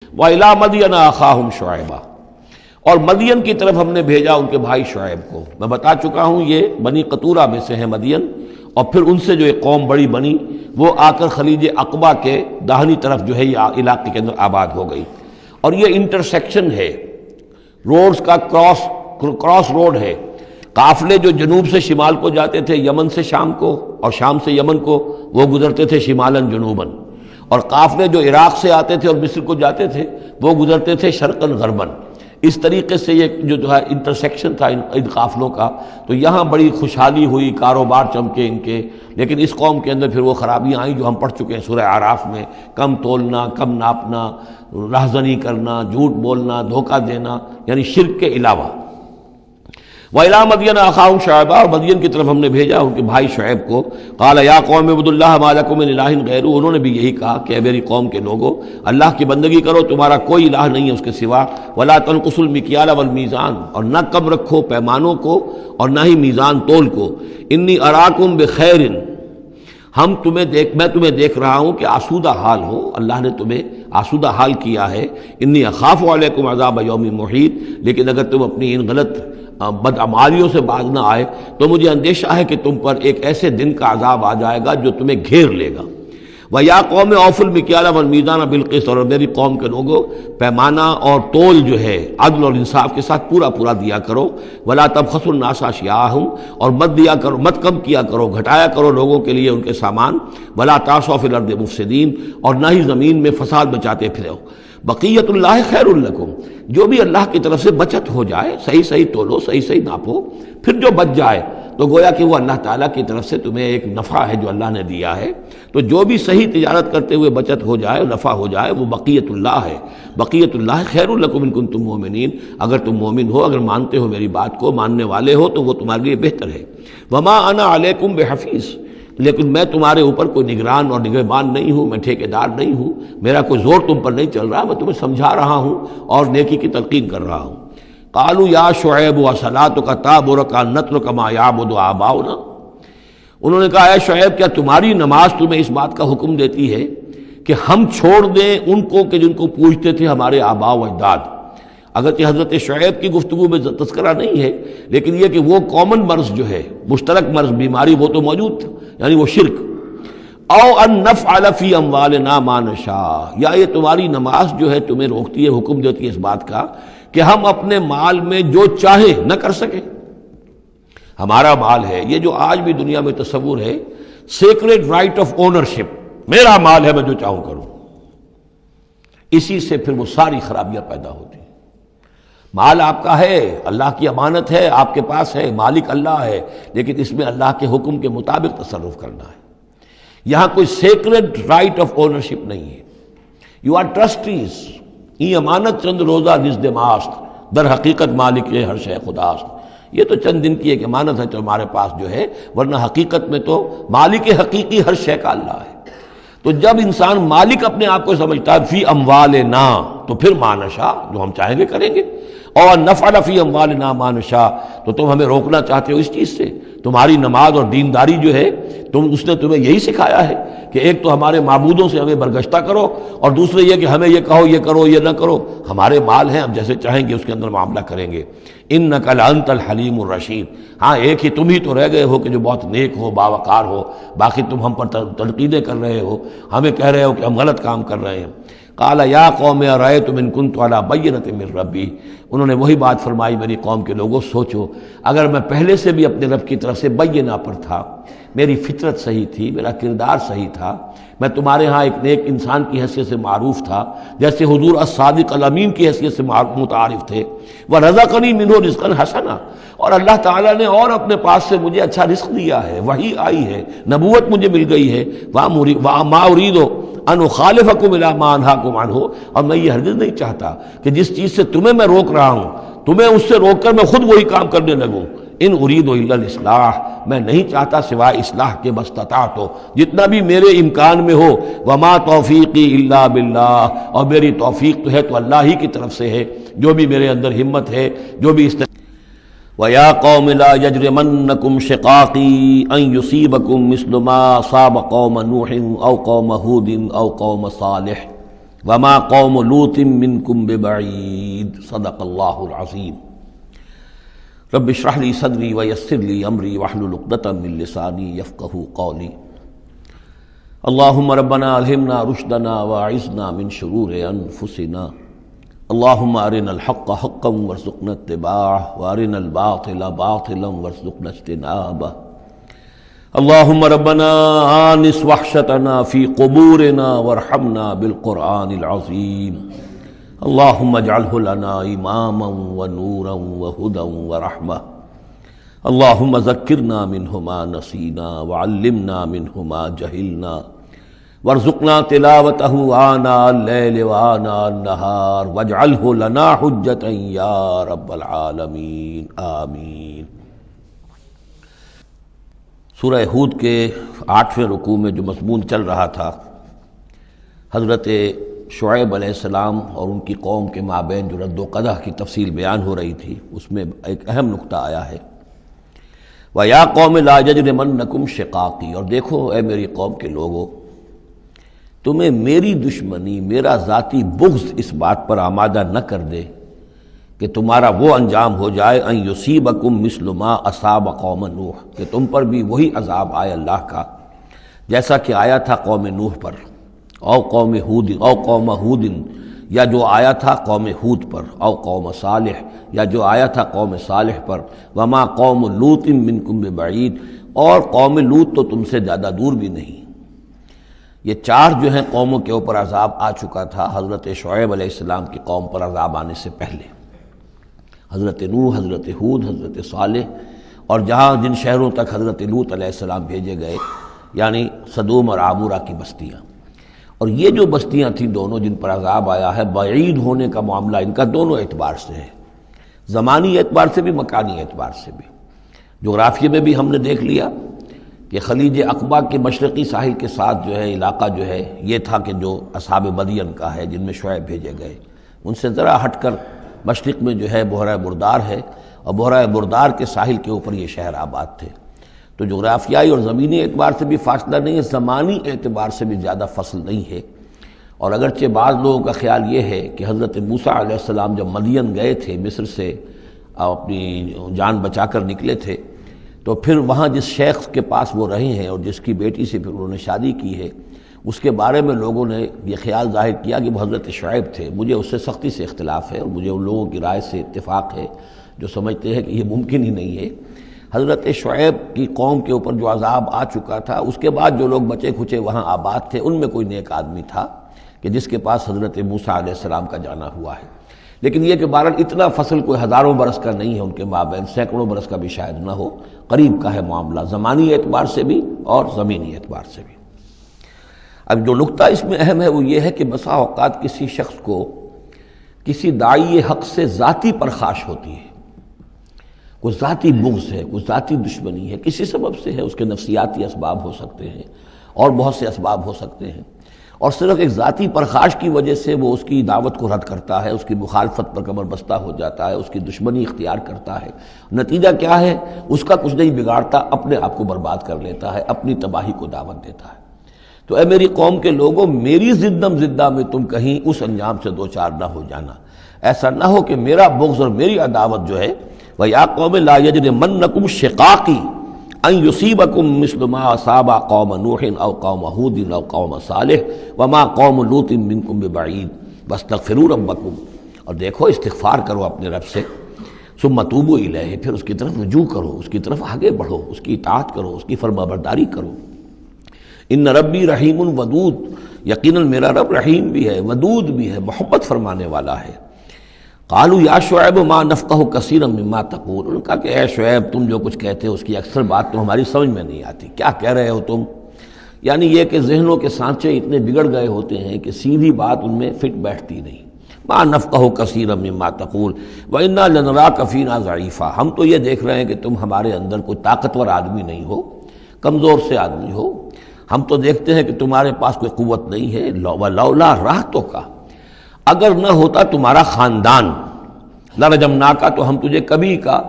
وَإِلَىٰ مَدْيَنَ أَخَاهُمْ شُعَيْبًا، اور مدین کی طرف ہم نے بھیجا ان کے بھائی شعیب کو۔ میں بتا چکا ہوں یہ بنی قطورہ میں سے ہیں مدین، اور پھر ان سے جو ایک قوم بڑی بنی وہ آ کر خلیج عقبہ کے داہنی طرف جو ہے یہ علاقے کے اندر آباد ہو گئی۔ اور یہ انٹرسیکشن ہے، روڈز کا کراس روڈ ہے۔ قافلے جو جنوب سے شمال کو جاتے تھے یمن سے شام کو، اور شام سے یمن کو، وہ گزرتے تھے شمالاً جنوباً، اور قافلے جو عراق سے آتے تھے اور مصر کو جاتے تھے وہ گزرتے تھے شرقاً غرباً۔ اس طریقے سے یہ جو ہے انٹرسیکشن تھا ان قافلوں کا، تو یہاں بڑی خوشحالی ہوئی، کاروبار چمکے ان کے۔ لیکن اس قوم کے اندر پھر وہ خرابیاں آئیں جو ہم پڑھ چکے ہیں سورہ اعراف میں، کم تولنا، کم ناپنا، رہزنی کرنا، جھوٹ بولنا، دھوکہ دینا، یعنی شرک کے علاوہ۔ وَإِلَىٰ مَدْيَنَ أَخَاهُمْ شُعَيْبًا، اور مدین کی طرف ہم نے بھیجا ان کے بھائی شعیب کو۔ قَالَ يَا قَوْمِ اعْبُدُوا اللَّهَ مَا لَكُم مِّنْ إِلَٰهٍ غَيْرُهُ، انہوں نے بھی یہی کہا کہ اے میری قوم کے لوگو، اللہ کی بندگی کرو، تمہارا کوئی الہ نہیں ہے اس کے سوا۔ وَلَا تَنقُصُوا الْمِكْيَالَ وَالْمِيزَانَ، اور نہ کم رکھو پیمانوں کو اور نہ ہی میزان تول کو۔ إِنِّي أَرَاكُمْ بِخَيْرٍ، میں تمہیں دیکھ رہا ہوں کہ آسودہ حال ہو، اللہ نے تمہیں آسودہ حال کیا ہے۔ انی اخاف علیکم عذاب یوم محیط، لیکن اگر تم اپنی ان غلط بدعمالیوں سے باز نہ آئے تو مجھے اندیشہ ہے کہ تم پر ایک ایسے دن کا عذاب آ جائے گا جو تمہیں گھیر لے گا۔ وَيَا قَوْمِ أَوْفُوا الْمِكْيَالَ وَالْمِيزَانَ بِالْقِسْطِ، اور میری قوم کے لوگوں پیمانہ اور تول جو ہے عدل اور انصاف کے ساتھ پورا پورا دیا کرو۔ وَلَا تَبْخَسُوا النَّاسَ أَشْيَاءَهُمْ، اور مت کم کیا کرو، گھٹایا کرو لوگوں کے لیے ان کے سامان۔ وَلَا تَعْثَوْا فِي الْأَرْضِ مُفْسِدِينَ، اور نہ ہی زمین میں فساد بچاتے پھرو۔ بقیت اللہ خیر لکم، جو بھی اللہ کی طرف سے بچت ہو جائے، صحیح صحیح تولو، صحیح صحیح ناپو، پھر جو بچ جائے تو گویا کہ وہ اللہ تعالیٰ کی طرف سے تمہیں ایک نفع ہے جو اللہ نے دیا ہے۔ تو جو بھی صحیح تجارت کرتے ہوئے بچت ہو جائے، نفع ہو جائے، وہ بقیت اللہ ہے۔ بقیت اللہ خیر لکم ان کنتم مؤمنین، اگر تم مومن ہو، اگر مانتے ہو میری بات کو، ماننے والے ہو تو وہ تمہارے لیے بہتر ہے۔ وما انا علیکم بحفیظ، لیکن میں تمہارے اوپر کوئی نگران اور نگہبان نہیں ہوں، میں ٹھیکیدار نہیں ہوں، میرا کوئی زور تم پر نہیں چل رہا، میں تمہیں سمجھا رہا ہوں اور نیکی کی تلقین کر رہا ہوں۔ قالوا یا شعیب وصلاتک تأمرک ان نترک ما یعبد آباؤنا، انہوں نے کہا اے شعیب، کیا تمہاری نماز تمہیں اس بات کا حکم دیتی ہے کہ ہم چھوڑ دیں ان کو کہ جن کو پوجتے تھے ہمارے آباء و اجداد؟ اگرچہ حضرت شعیب کی گفتگو میں تذکرہ نہیں ہے، لیکن یہ کہ وہ کامن مرض جو ہے، مشترک مرض، بیماری، وہ تو موجود تھا، یعنی وہ شرک۔ او ان نفعل فی اموالنا ما نشاء، یا یہ تمہاری نماز جو ہے تمہیں روکتی ہے، حکم دیتی ہے اس بات کا کہ ہم اپنے مال میں جو چاہے نہ کر سکیں۔ ہمارا مال ہے، یہ جو آج بھی دنیا میں تصور ہے، سیکریڈ رائٹ آف اونرشپ، میرا مال ہے، میں جو چاہوں کروں، اسی سے پھر وہ ساری خرابیاں پیدا ہوتی ہیں۔ مال آپ کا ہے، اللہ کی امانت ہے، آپ کے پاس ہے، مالک اللہ ہے، لیکن اس میں اللہ کے حکم کے مطابق تصرف کرنا ہے۔ یہاں کوئی سیکریڈ رائٹ آف اونرشپ نہیں ہے۔ یو آر ٹرسٹیز، یہ امانت چند روزہ نزد ماست، در حقیقت مالک ہر شے خداست۔ یہ تو چند دن کی ایک امانت ہے جو ہمارے پاس جو ہے، ورنہ حقیقت میں تو مالک حقیقی ہر شے کا اللہ ہے۔ تو جب انسان مالک اپنے آپ کو سمجھتا ہے فی اموالنا، تو پھر ما نشاء، جو ہم چاہیں گے کریں گے۔ اور نفعل فی اموالنا ما نشاء، تو تم ہمیں روکنا چاہتے ہو اس چیز سے۔ تمہاری نماز اور دینداری جو ہے، اس نے تمہیں یہی سکھایا ہے کہ ایک تو ہمارے معبودوں سے ہمیں برگشتہ کرو، اور دوسرے یہ کہ ہمیں یہ کہو یہ کرو یہ نہ کرو، ہمارے مال ہیں، ہم جیسے چاہیں گے اس کے اندر معاملہ کریں گے۔ انک لانت الحلیم الرشید، ہاں ایک ہی تم ہی تو رہ گئے ہو کہ جو بہت نیک ہو، باوقار ہو، باقی تم ہم پر تنقیدیں کر رہے ہو، ہمیں کہہ رہے ہو کہ ہم غلط کام کر رہے ہیں۔ قال یا قوم ارأیتم ان کنت علی بینۃ من ربی، انہوں نے وہی بات فرمائی میری قوم کے لوگوں، سوچو اگر میں پہلے سے بھی اپنے رب کی طرف سے بینہ پر تھا، میری فطرت صحیح تھی، میرا کردار صحیح تھا، میں تمہارے ہاں ایک نیک انسان کی حیثیت سے معروف تھا، جیسے حضور الصادق الامین کی حیثیت سے متعارف تھے، وَرَزَقَنِي مِنْهُ رِزْقًا حَسَنًا، اور اللہ تعالیٰ نے اور اپنے پاس سے مجھے اچھا رزق دیا ہے، وحی آئی ہے، نبوت مجھے مل گئی ہے، وَمَا أُرِيدُ أَنْ أُخَالِفَكُمْ إِلَىٰ مَا أَنْهَاكُمْ عَنْهُ، اور میں یہ ہرگز نہیں چاہتا کہ جس چیز سے تمہیں میں روک رہا ہوں، تمہیں اس سے روک کر میں خود وہی کام کرنے لگوں۔ ان اريد الا الاصلاح، میں نہیں چاہتا سوائے اصلاح کے، مستطاعت ہو، جتنا بھی میرے امکان میں ہو۔ وما توفیقی الا باللہ، اور میری توفیق تو ہے تو اللہ ہی کی طرف سے ہے، جو بھی میرے اندر ہمت ہے، جو بھی وَيَا قَوْمِ لَا يَجْرِمَنَّكُمْ شِقَاقِي أَن يُصِيبَكُم مِّثْلُ مَا أَصَابَ قَوْمَ نُوحٍ أَوْ قَوْمَ هُودٍ أَوْ قَوْمَ صَالِحٍ، وما قوم لوط منکم ببعید صدق اللہ العظیم۔ رب اشرح لی صدری ویسر لی امری واحلل عقدۃ من لسانی یفقہوا قولی۔ اللہم ربنا الہمنا رشدنا واعذنا من شرور انفسنا، اللہم ارنا الحق حقا وارزقنا اتباعہ وارنا الباطل باطلا وارزقنا اجتنابہ۔ اللہم ربنا آنس وحشتنا فی قبورنا وارحمنا بالقرآن العظیم، اللہم اجعلہ لنا اماما ونورا وہدا ورحمہ، اللہم ذکرنا منہ ما نسینا وعلمنا منہ ما جہلنا وارزقنا تلاوتہ آناء اللیل وآناء النہار واجعلہ لنا حجتا یا رب العالمین آمین۔ سورہ ہود کے 8ویں رکوع میں جو مضمون چل رہا تھا، حضرت شعیب علیہ السلام اور ان کی قوم کے مابین جو رد و قدح کی تفصیل بیان ہو رہی تھی، اس میں ایک اہم نقطہ آیا ہے وَيَا قَوْمِ لَا يَجْرِمَنَّكُمْ شِقَاقِي، اور دیکھو اے میری قوم کے لوگو، تمہیں میری دشمنی، میرا ذاتی بغض اس بات پر آمادہ نہ کر دے کہ تمہارا وہ انجام ہو جائے ان یصیبکم مثل ما اصاب قوم نوح، کہ تم پر بھی وہی عذاب آئے اللہ کا جیسا کہ آیا تھا قوم نوح پر، او قوم ہود، او قوم ہود، یا جو آیا تھا قوم ہود پر، او قوم صالح، یا جو آیا تھا قوم صالح پر، وما قوم لوط منکم ببعید، اور قوم لوط تو تم سے زیادہ دور بھی نہیں۔ یہ 4 جو ہیں قوموں کے اوپر عذاب آ چکا تھا حضرت شعیب علیہ السلام کی قوم پر عذاب آنے سے پہلے، حضرت نوح، حضرت ہود، حضرت صالح، اور جہاں جن شہروں تک حضرت لوط علیہ السلام بھیجے گئے، یعنی سدوم اور عامورہ کی بستیاں۔ اور یہ جو بستیاں تھیں دونوں جن پر عذاب آیا ہے، بعید ہونے کا معاملہ ان کا دونوں اعتبار سے ہے، زمانی اعتبار سے بھی، مکانی اعتبار سے بھی۔ جغرافیے میں بھی ہم نے دیکھ لیا کہ خلیج عقبہ کے مشرقی ساحل کے ساتھ جو ہے علاقہ جو ہے یہ تھا کہ جو اصحاب مدین کا ہے، جن میں شعیب بھیجے گئے، ان سے ذرا ہٹ کر مشرق میں جو ہے بحیرہ بردار ہے، اور بحیرہ بردار کے ساحل کے اوپر یہ شہر آباد تھے۔ تو جغرافیائی اور زمینی اعتبار سے بھی فاصلہ نہیں ہے، زمانی اعتبار سے بھی زیادہ فصل نہیں ہے۔ اور اگرچہ بعض لوگوں کا خیال یہ ہے کہ حضرت موسیٰ علیہ السلام جب مدین گئے تھے، مصر سے اپنی جان بچا کر نکلے تھے، تو پھر وہاں جس شیخ کے پاس وہ رہے ہیں اور جس کی بیٹی سے پھر انہوں نے شادی کی ہے، اس کے بارے میں لوگوں نے یہ خیال ظاہر کیا کہ وہ حضرت شعیب تھے۔ مجھے اس سے سختی سے اختلاف ہے، اور مجھے ان لوگوں کی رائے سے اتفاق ہے جو سمجھتے ہیں کہ یہ ممکن ہی نہیں ہے۔ حضرت شعیب کی قوم کے اوپر جو عذاب آ چکا تھا، اس کے بعد جو لوگ بچے کھچے وہاں آباد تھے، ان میں کوئی نیک آدمی تھا کہ جس کے پاس حضرت موسیٰ علیہ السلام کا جانا ہوا ہے۔ لیکن یہ کہ بہرحال اتنا فصل کوئی ہزاروں برس کا نہیں ہے ان کے مابین، سینکڑوں برس کا بھی شاید نہ ہو، قریب کا ہے معاملہ، زمانی اعتبار سے بھی اور زمینی اعتبار سے بھی۔ اب جو نقطہ اس میں اہم ہے وہ یہ ہے کہ بسا اوقات کسی شخص کو کسی داعی حق سے ذاتی پرخاش ہوتی ہے، کوئی ذاتی بغض ہے، کوئی ذاتی دشمنی ہے، کسی سبب سے ہے، اس کے نفسیاتی اسباب ہو سکتے ہیں اور بہت سے اسباب ہو سکتے ہیں، اور صرف ایک ذاتی پرخاش کی وجہ سے وہ اس کی دعوت کو رد کرتا ہے، اس کی مخالفت پر کمر بستہ ہو جاتا ہے، اس کی دشمنی اختیار کرتا ہے۔ نتیجہ کیا ہے؟ اس کا کچھ نہیں بگاڑتا، اپنے آپ کو برباد کر لیتا ہے، اپنی تباہی کو دعوت دیتا ہے۔ تو اے میری قوم کے لوگوں، میری زدم زدہ میں تم کہیں اس انجام سے دوچار نہ ہو جانا، ایسا نہ ہو کہ میرا بغض اور میری عداوت جو ہے وَيَا قَوْمِ لَا يَجْرِمَنَّكُمْ شِقَاقِي ان یصیبکم مثل ما اصاب قوم نوح او قوم ہود او قوم صالح وما قوم لوط منکم ببعید واستغفروا ربکم، اور دیکھو استغفار کرو اپنے رب سے، ثم توبوا الیہ، پھر اس کی طرف رجوع کرو، اس کی طرف آگے بڑھو، اس کی اطاعت کرو، اس کی فرمانبرداری کرو۔ ان ربی رحیم ودود، یقیناً میرا رب رحیم بھی ہے، ودود بھی ہے، محبت فرمانے والا ہے۔ قالوا یا شعیب ما نفقہ کثیرا مما تقول، انہوں نے کہا کہ اے شعیب تم جو کچھ کہتے ہو اس کی اکثر بات تو ہماری سمجھ میں نہیں آتی، کیا کہہ رہے ہو تم؟ یعنی یہ کہ ذہنوں کے سانچے اتنے بگڑ گئے ہوتے ہیں کہ سیدھی بات ان میں فٹ بیٹھتی نہیں۔ ما نفقہ کثیرا مما تقول وانا لنراک فینا ضعیفا، ہم تو یہ دیکھ رہے ہیں کہ تم ہمارے اندر کوئی طاقتور آدمی نہیں ہو، کمزور سے آدمی ہو، ہم تو دیکھتے ہیں کہ تمہارے پاس کوئی قوت نہیں ہے۔ لولا رہتک، اگر نہ ہوتا تمہارا خاندان، لرجمناک، تو ہم تجھے کبھی کا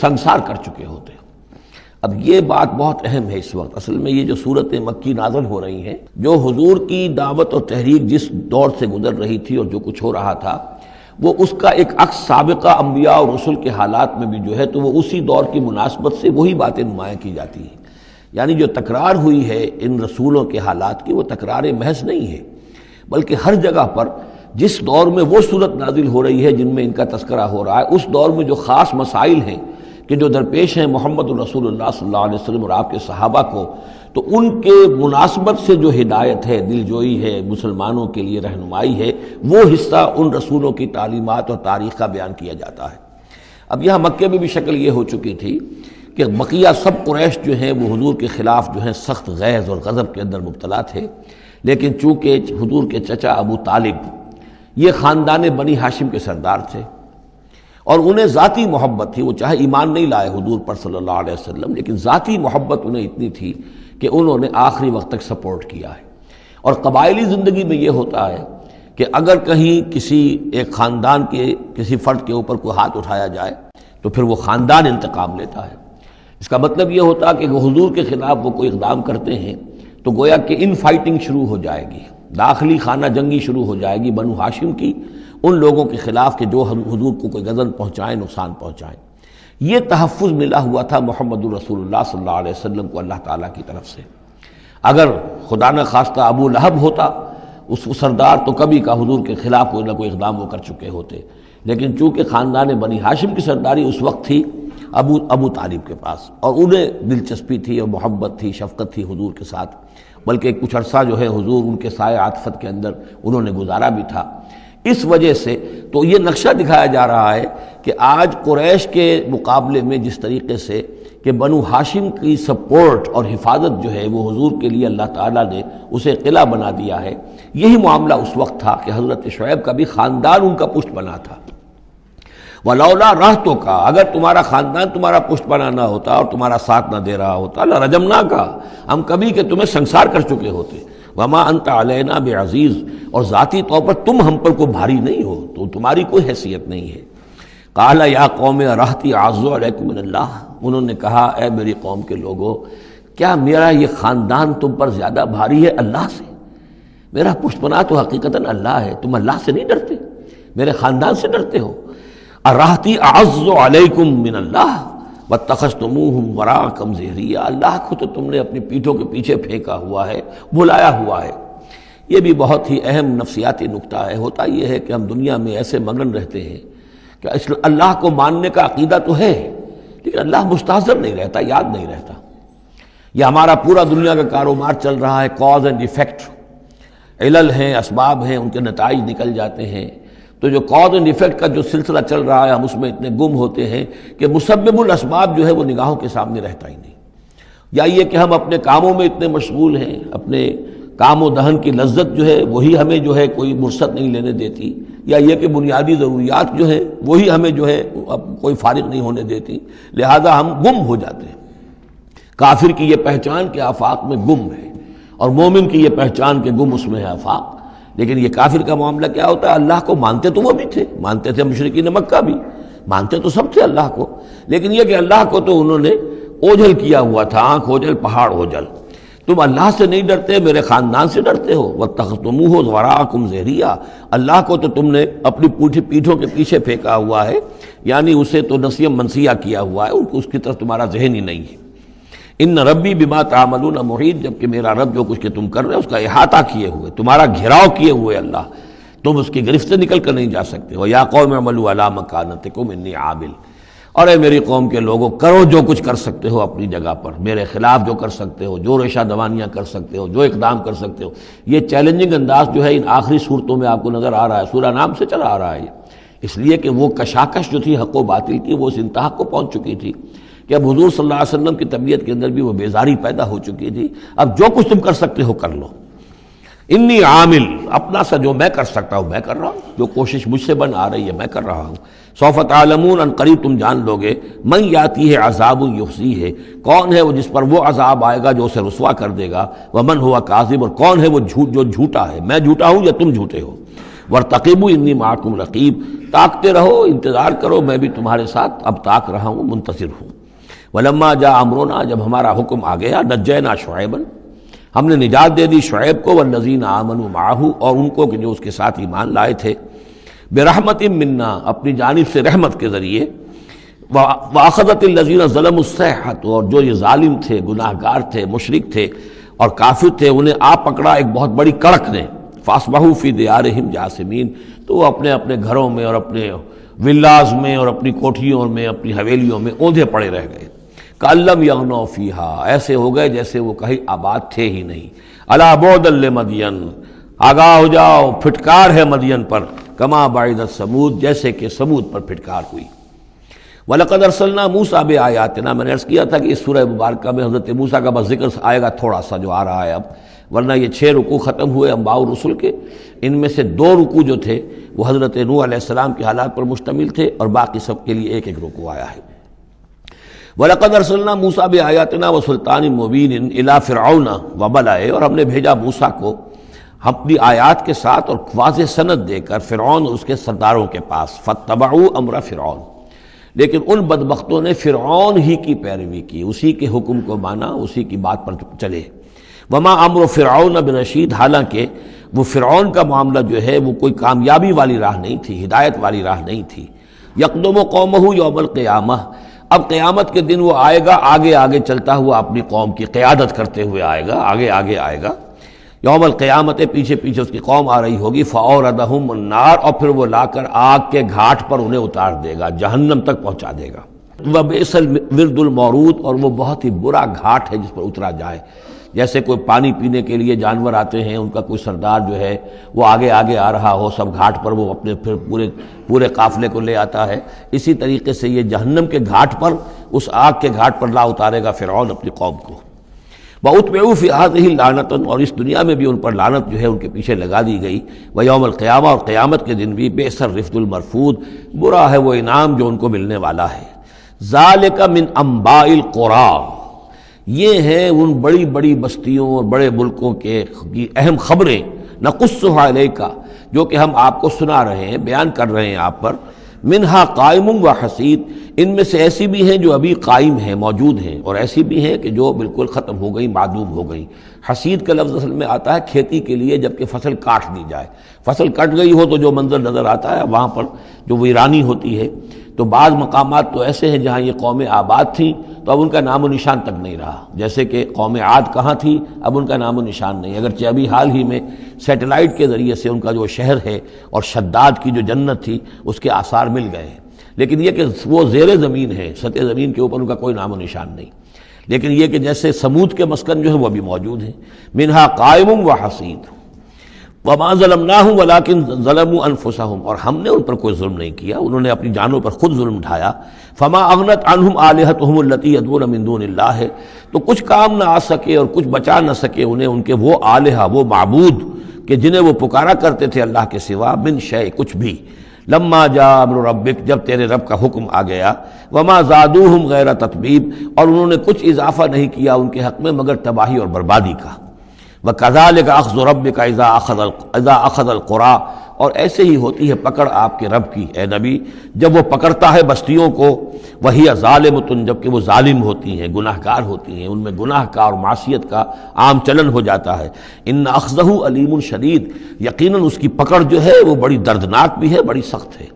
سنسار کر چکے ہوتے۔ اب یہ بات بہت اہم ہے اس وقت. اصل میں یہ جو صورت مکی نازل ہو رہی ہیں، جو حضور کی دعوت اور تحریک جس دور سے گزر رہی تھی اور جو کچھ ہو رہا تھا، وہ اس کا ایک عکس سابقہ انبیاء اور رسل کے حالات میں بھی جو ہے تو وہ اسی دور کی مناسبت سے وہی باتیں نمایاں کی جاتی ہیں. یعنی جو تکرار ہوئی ہے ان رسولوں کے حالات کی، وہ تکرار محض نہیں ہے، بلکہ ہر جگہ پر جس دور میں وہ صورت نازل ہو رہی ہے جن میں ان کا تذکرہ ہو رہا ہے، اس دور میں جو خاص مسائل ہیں کہ جو درپیش ہیں محمد رسول اللہ صلی اللہ علیہ وسلم اور آپ کے صحابہ کو، تو ان کے مناسبت سے جو ہدایت ہے، دل جوئی ہے، مسلمانوں کے لیے رہنمائی ہے، وہ حصہ ان رسولوں کی تعلیمات اور تاریخ کا بیان کیا جاتا ہے. اب یہاں مکے میں بھی شکل یہ ہو چکی تھی کہ بقیہ سب قریش جو ہیں وہ حضور کے خلاف جو ہیں سخت غیظ اور غضب کے اندر مبتلا تھے، لیکن چونکہ حضور کے چچا ابو طالب یہ خاندان بنی ہاشم کے سردار تھے اور انہیں ذاتی محبت تھی، وہ چاہے ایمان نہیں لائے حضور پر صلی اللہ علیہ وسلم، لیکن ذاتی محبت انہیں اتنی تھی کہ انہوں نے آخری وقت تک سپورٹ کیا ہے. اور قبائلی زندگی میں یہ ہوتا ہے کہ اگر کہیں کسی ایک خاندان کے کسی فرد کے اوپر کوئی ہاتھ اٹھایا جائے تو پھر وہ خاندان انتقام لیتا ہے. اس کا مطلب یہ ہوتا کہ وہ حضور کے خلاف وہ کوئی اقدام کرتے ہیں تو گویا کہ ان فائٹنگ شروع ہو جائے گی، داخلی خانہ جنگی شروع ہو جائے گی بنو ہاشم کی ان لوگوں کے خلاف کہ جو حضور کو کوئی غضب پہنچائیں، نقصان پہنچائیں. یہ تحفظ ملا ہوا تھا محمد رسول اللہ صلی اللہ علیہ وسلم کو اللہ تعالیٰ کی طرف سے. اگر خدا نہ خواستہ ابو لہب ہوتا اس سردار، تو کبھی کا حضور کے خلاف کوئی نہ کوئی اقدام وہ کر چکے ہوتے، لیکن چونکہ خاندان بنی ہاشم کی سرداری اس وقت تھی ابو طالب کے پاس، اور انہیں دلچسپی تھی اور محبت تھی، شفقت تھی حضور کے ساتھ، بلکہ کچھ عرصہ جو ہے حضور ان کے سائے عاطفت کے اندر انہوں نے گزارا بھی تھا. اس وجہ سے تو یہ نقشہ دکھایا جا رہا ہے کہ آج قریش کے مقابلے میں جس طریقے سے کہ بنو ہاشم کی سپورٹ اور حفاظت جو ہے وہ حضور کے لیے اللہ تعالیٰ نے اسے قلعہ بنا دیا ہے، یہی معاملہ اس وقت تھا کہ حضرت شعیب کا بھی خاندان ان کا پشت بنا تھا. ولولا رہتوں کا، اگر تمہارا خاندان تمہارا پشت بنا نہ ہوتا اور تمہارا ساتھ نہ دے رہا ہوتا، لرجمنا کا، ہم کبھی کہ تمہیں سنسار کر چکے ہوتے. وما انت علینا بعزیز، اور ذاتی طور پر تم ہم پر کوئی بھاری نہیں ہو، تو تمہاری کوئی حیثیت نہیں ہے. قال یا قوم رہتی اعز علیکم من اللہ، انہوں نے کہا اے میری قوم کے لوگوں، کیا میرا یہ خاندان تم پر زیادہ بھاری ہے اللہ سے؟ میرا پشت بنا تو حقیقتاً اللہ ہے، تم اللہ سے نہیں ڈرتے، میرے خاندان سے ڈرتے ہو. رہتی اعز علیکم من اللہ واتخذتموہم وراءکم ظہریا، اللہ کو تو تم نے اپنی پیٹھوں کے پیچھے پھینکا ہوا ہے، بلایا ہوا ہے. یہ بھی بہت ہی اہم نفسیاتی نکتہ ہے. ہوتا یہ ہے کہ ہم دنیا میں ایسے مگن رہتے ہیں کہ اللہ کو ماننے کا عقیدہ تو ہے، لیکن اللہ مستحضر نہیں رہتا، یاد نہیں رہتا. یہ ہمارا پورا دنیا کا کاروبار چل رہا ہے، کاز اینڈ ایفیکٹ، علل ہیں، اسباب ہیں، ان کے نتائج نکل جاتے ہیں. تو جو کاز اینڈ ایفیکٹ کا جو سلسلہ چل رہا ہے، ہم اس میں اتنے گم ہوتے ہیں کہ مسبب الاسباب جو ہے وہ نگاہوں کے سامنے رہتا ہی نہیں. یا یہ کہ ہم اپنے کاموں میں اتنے مشغول ہیں، اپنے کام و دہن کی لذت جو ہے وہی ہمیں جو ہے کوئی فرصت نہیں لینے دیتی، یا یہ کہ بنیادی ضروریات جو ہیں وہی ہمیں جو ہے اب کوئی فارغ نہیں ہونے دیتی، لہذا ہم گم ہو جاتے ہیں. کافر کی یہ پہچان کہ آفاق میں گم ہے، اور مومن کی یہ پہچان کہ گم اس میں ہے آفاق. لیکن یہ کافر کا معاملہ کیا ہوتا ہے؟ اللہ کو مانتے تو وہ بھی تھے، مانتے تھے مشرکین مکہ بھی، مانتے تو سب تھے اللہ کو، لیکن یہ کہ اللہ کو تو انہوں نے اوجھل کیا ہوا تھا، آنکھ اوجھل پہاڑ اوجھل. تم اللہ سے نہیں ڈرتے، میرے خاندان سے ڈرتے ہو. واتخذتموہ وراءکم ظہریا، اللہ کو تو تم نے اپنی پیٹھوں کے پیچھے پھینکا ہوا ہے، یعنی اسے تو نسیم منسیہ کیا ہوا ہے، اس کی طرف تمہارا ذہن ہی نہیں ہے. ان ربی بما تعملون محیط، جبکہ میرا رب جو کچھ کہ تم کر رہے ہو اس کا احاطہ کیے ہوئے، تمہارا گھیراؤ کیے ہوئے اللہ، تم اس کی گرفت سے نکل کر نہیں جا سکتے. وَيَا قَوْمِ اعْمَلُوا عَلَىٰ مَكَانَتِكُمْ إِنِّي عَامِلٌ، اور اے میری قوم کے لوگوں، کرو جو کچھ کر سکتے ہو اپنی جگہ پر، میرے خلاف جو کر سکتے ہو، جو ریشہ دوانیاں کر سکتے ہو، جو اقدام کر سکتے ہو. یہ چیلنجنگ انداز جو ہے ان آخری صورتوں میں آپ کو نظر آ رہا ہے، سورہ نام سے چلا آ رہا ہے، اس لیے کہ وہ کشاکش جو تھی حق و باطل کی وہ اس انتہا کو پہنچ چکی تھی کہ اب حضور صلی اللہ علیہ وسلم کی طبیعت کے اندر بھی وہ بیزاری پیدا ہو چکی تھی. اب جو کچھ تم کر سکتے ہو کر لو. انی عامل، اپنا سا جو میں کر سکتا ہوں میں کر رہا ہوں، جو کوشش مجھ سے بن آ رہی ہے میں کر رہا ہوں. سوف تعلمون، ان قریب تم جان لو گے، من یاتی ہے عذاب یخزیہ ہے، کون ہے وہ جس پر وہ عذاب آئے گا جو اسے رسوا کر دے گا. ومن ہوا کاذب، اور کون ہے وہ جو جھوٹا ہے، میں جھوٹا ہوں یا تم جھوٹے ہو. وارتقبوا انی معکم رقیب، تاکتے رہو، انتظار کرو، میں بھی تمہارے ساتھ اب تاک رہا ہوں، منتظر ہوں. ولما جاء امرنا، جب ہمارا حکم آ گیا، نجینا شعیبا، ہم نے نجات دے دی شعیب کو، والذین آمنوا معہ، اور ان کو کہ جو اس کے ساتھ ایمان لائے تھے، برحمت منا، اپنی جانب سے رحمت کے ذریعے، واخذت الذین ظلموا الصیحۃ، اور جو یہ ظالم تھے، گناہ گار تھے، مشرک تھے اور کافر تھے، انہیں آ پکڑا ایک بہت بڑی کڑک نے، فاصبحوا فی دیارہم جاثمین، تو وہ اپنے اپنے گھروں میں اور اپنے ولاز میں اور اپنی کوٹھیوں میں، اپنی حویلیوں میں اوندھے پڑے رہ گئے، کأن لم یغنوا فیہا، ایسے ہو گئے جیسے وہ کہیں آباد تھے ہی نہیں، الا بعدا لمدین، آگاہ ہو جاؤ، پھٹکار ہے مدین پر، کما بعدت ثمود، جیسے کہ ثمود پر پھٹکار ہوئی۔ وَلَقَدْ أَرْسَلْنَا مُوسَىٰ بِآيَاتِنَا، میں نے عرض کیا تھا کہ اس سورہ مبارکہ میں حضرت موسیٰ کا بس ذکر آئے گا تھوڑا سا جو آ رہا ہے اب، ورنہ یہ 6 رکوع ختم ہوئے انبیاء و رسل کے، ان میں سے 2 رکوع جو تھے وہ حضرت نوح علیہ السلام کے حالات پر مشتمل تھے، اور باقی سب کے لیے ایک ایک رکوع آیا ہے۔ وَلَقَدْ أَرْسَلْنَا مُوسَىٰ بِآيَاتِنَا وَسُلْطَانٍ مُّبِينٍ إِلَىٰ فِرْعَوْنَ وَمَلَئِهِ، اور ہم نے بھیجا موسیٰ کو اپنی آیات کے ساتھ اور واضح سند دے کر فرعون اور اس کے سرداروں کے پاس، فَاتَّبَعُوا أَمْرَ فِرْعَوْنَ، لیکن ان بدبختوں نے فرعون ہی کی پیروی کی، اسی کے حکم کو مانا، اسی کی بات پر چلے۔ وما امر فرعون برشید، حالانکہ وہ فرعون کا معاملہ جو ہے وہ کوئی کامیابی والی راہ نہیں تھی، ہدایت والی راہ نہیں تھی۔ یقدم قومہ یوم القیامہ، اب قیامت کے دن وہ آئے گا آگے آگے چلتا ہوا، اپنی قوم کی قیادت کرتے ہوئے آئے گا، آگے آگے آئے گا۔ یوم القیامت، پیچھے پیچھے اس کی قوم آ رہی ہوگی، فَأَوْرَدَهُمُ النَّارَ، اور پھر وہ لا کر آگ کے گھاٹ پر انہیں اتار دے گا، جہنم تک پہنچا دے گا۔ وَبِئْسَ الْوِرْدُ الْمَوْرُودُ، اور وہ بہت ہی برا گھاٹ ہے جس پر اترا جائے۔ جیسے کوئی پانی پینے کے لیے جانور آتے ہیں، ان کا کوئی سردار جو ہے وہ آگے آگے آ رہا ہو، سب گھاٹ پر وہ اپنے پھر پورے قافلے کو لے آتا ہے، اسی طریقے سے یہ جہنم کے گھاٹ پر، اس آگ کے گھاٹ پر لا اتارے گا فرعون اپنی قوم کو۔ وَأُتْبِعُوا فِي هَٰذِهِ لَعْنَةً، اور اس دنیا میں بھی ان پر لعنت جو ہے ان کے پیچھے لگا دی گئی۔ وَيَوْمَ الْقِيَامَةِ، اور قیامت کے دن بھی، بِئْسَ الرِّفْدُ الْمَرْفُودُ، برا ہے وہ انعام جو ان کو ملنے والا ہے۔ ذَلِكَ مِنْ أَنبَاءِ الْقُرَىٰ، یہ ہیں ان بڑی بڑی بستیوں اور بڑے ملکوں کے اہم خبریں، نَقُصُّهَا عَلَيْكَ، جو کہ ہم آپ کو سنا رہے ہیں، بیان کر رہے ہیں آپ پر۔ منہا قائم و حسید، ان میں سے ایسی بھی ہیں جو ابھی قائم ہیں، موجود ہیں، اور ایسی بھی ہیں کہ جو بالکل ختم ہو گئی، معدوم ہو گئی۔ حسید کا لفظ اصل میں آتا ہے کھیتی کے لیے، جب کہ فصل کاٹ دی جائے، فصل کٹ گئی ہو تو جو منظر نظر آتا ہے وہاں پر جو ویرانی ہوتی ہے۔ تو بعض مقامات تو ایسے ہیں جہاں یہ قومیں آباد تھیں تو اب ان کا نام و نشان تک نہیں رہا، جیسے کہ قوم عاد کہاں تھی، اب ان کا نام و نشان نہیں، اگرچہ ابھی حال ہی میں سیٹلائٹ کے ذریعے سے ان کا جو شہر ہے اور شداد کی جو جنت تھی اس کے آثار مل گئے ہیں، لیکن یہ کہ وہ زیر زمین ہے، سطح زمین کے اوپر ان کا کوئی نام و نشان نہیں۔ لیکن یہ کہ جیسے سمود کے مسکن جو ہے وہ بھی موجود ہیں، منہا قائم و حسید۔ وما ظلمناہم ولکن ظلموا انفسہم، اور ہم نے ان پر کوئی ظلم نہیں کیا، انہوں نے اپنی جانوں پر خود ظلم اٹھایا۔ فما اغنت عنہم آلہتہم التی یدعون من دون اللہ، تو کچھ کام نہ آ سکے اور کچھ بچا نہ سکے انہیں ان کے وہ آلہہ، وہ معبود کہ جنہیں وہ پکارا کرتے تھے اللہ کے سوا، من شیء، کچھ بھی۔ لما جاء امر ربک، جب تیرے رب کا حکم آ گیا، وما زادوہم غیر تتبیب، اور انہوں نے کچھ اضافہ نہیں کیا ان کے حق میں مگر تباہی اور بربادی کا۔ وَكَذَلِكَ أَخْذُ رَبِّكَ إِذَا أَخَذَ الْقُرَىٰ، اور ایسے ہی ہوتی ہے پکڑ آپ کے رب کی اے نبی جب وہ پکڑتا ہے بستیوں کو، وَهِيَ ظَالِمَةٌ، جبکہ وہ ظالم ہوتی ہیں، گناہ گار ہوتی ہیں، ان میں گناہ کا اور معصیت کا عام چلن ہو جاتا ہے۔ إِنَّ أَخْذَهُ عَلِيمٌ شَدِيدٌ، یقیناً اس کی پکڑ جو ہے وہ بڑی دردناک بھی ہے، بڑی سخت ہے،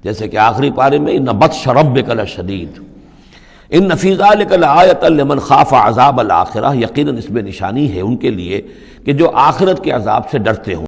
جیسے کہ آخری پارے میں إِنَّ بَطْشَ رَبِّكَ لَشَدِيدٌ۔ ان فی ذلک لآیۃ لمن خاف عذاب الآخرہ، یقیناً اس میں نشانی ہے ان کے لیے کہ جو آخرت کے عذاب سے ڈرتے ہوں۔